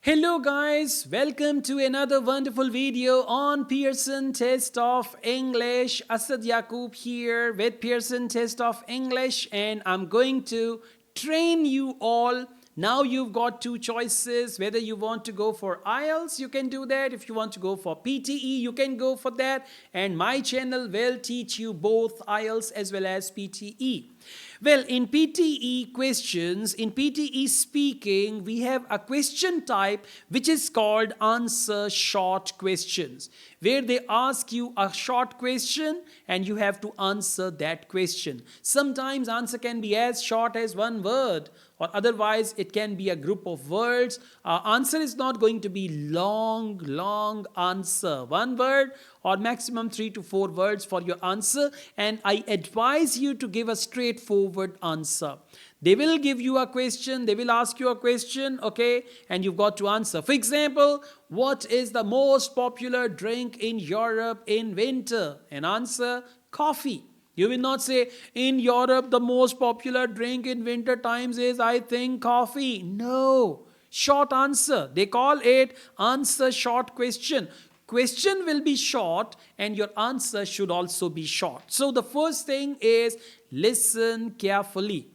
Hello guys, welcome to another wonderful video on Pearson Test of English. Asad Yaqub here with Pearson Test of English, and I'm going to train you all. Now you've got two choices, whether you want to go for IELTS, you can do that. If you want to go for PTE, you can go for that. And my channel will teach you both IELTS as well as PTE. Well, in PTE questions, in PTE speaking, we have a question type which is called answer short questions, where they ask you a short question and you have to answer that question. Sometimes answer can be as short as one word, or otherwise it can be a group of words. Answer is not going to be long answer, one word or maximum 3 to 4 words for your answer, and I advise you to give a straightforward answer. They will give you a question, they will ask you a question, okay, and you've got to answer. For example, what is the most popular drink in Europe in winter? An answer, coffee. You will not say, in Europe, the most popular drink in winter times is, I think, coffee. No. Short answer. They call it answer short question. Question will be short and your answer should also be short. So the first thing is listen carefully.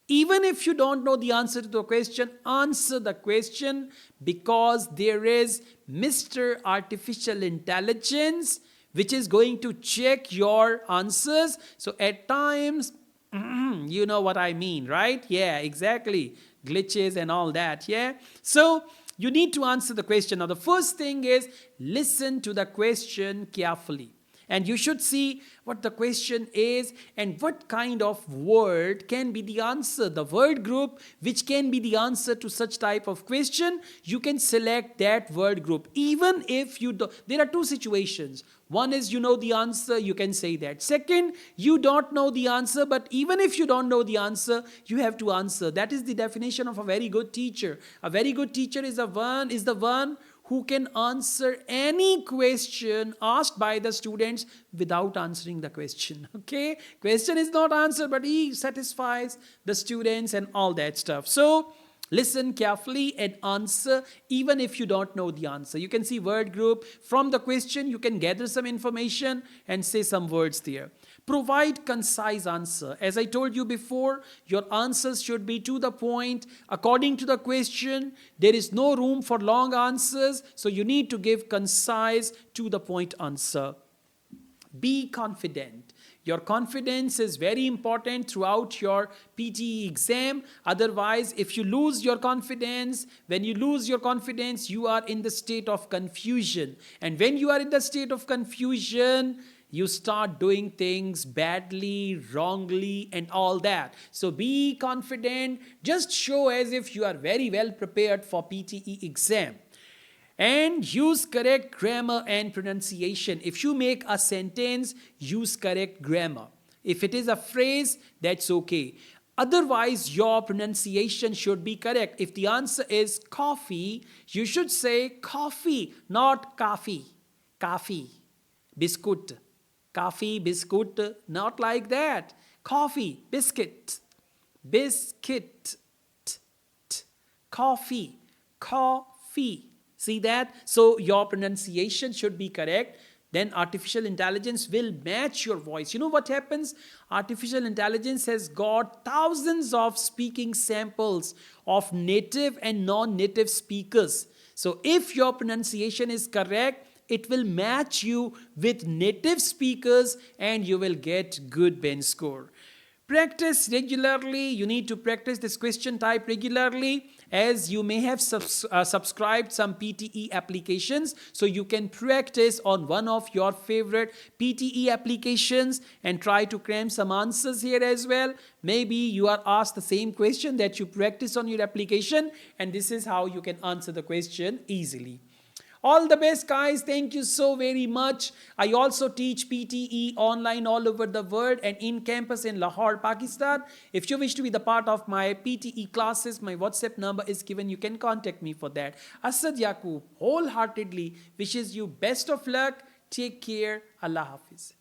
Even if you don't know the answer to the question, answer the question, because there is Mr. Artificial Intelligence which is going to check your answers. So at times, you know what I mean, right? Yeah, exactly. Glitches and all that, yeah? So you need to answer the question. Now, the first thing is listen to the question carefully. And you should see what the question is and what kind of word can be the answer. The word group which can be the answer to such type of question, you can select that word group. Even if you don't, there are two situations. One is you know the answer, you can say that. Second, you don't know the answer, but even if you don't know the answer, you have to answer. That is the definition of a very good teacher. A very good teacher is the one who can answer any question asked by the students without answering the question. Okay? Question is not answered, but he satisfies the students and all that stuff. So, listen carefully and answer even if you don't know the answer. You can see word group. From the question, you can gather some information and say some words there. Provide concise answer. As I told you before, your answers should be to the point. According to the question, there is no room for long answers. So you need to give concise, to the point answer. Be confident. Your confidence is very important throughout your PTE exam. Otherwise, if you lose your confidence, when you lose your confidence, you are in the state of confusion. And when you are in the state of confusion, you start doing things badly, wrongly, and all that. So be confident. Just show as if you are very well prepared for PTE exam. And use correct grammar and pronunciation. If you make a sentence, use correct grammar. If it is a phrase, that's okay. Otherwise, your pronunciation should be correct. If the answer is coffee, you should say coffee, not coffee. Coffee. Biscuit. Coffee, biscuit, not like that. Coffee, biscuit. Biscuit. Coffee. Coffee. See that? So your pronunciation should be correct. Then artificial intelligence will match your voice. You know what happens? Artificial intelligence has got thousands of speaking samples of native and non-native speakers. So if your pronunciation is correct, it will match you with native speakers and you will get good bench score. Practice regularly. You need to practice this question type regularly, as you may have subscribed some PTE applications. So you can practice on one of your favorite PTE applications and try to cram some answers here as well. Maybe you are asked the same question that you practice on your application, and this is how you can answer the question easily. All the best, guys. Thank you so very much. I also teach PTE online all over the world and in campus in Lahore, Pakistan. If you wish to be the part of my PTE classes, my WhatsApp number is given. You can contact me for that. Asad Yaqub wholeheartedly wishes you best of luck. Take care. Allah Hafiz.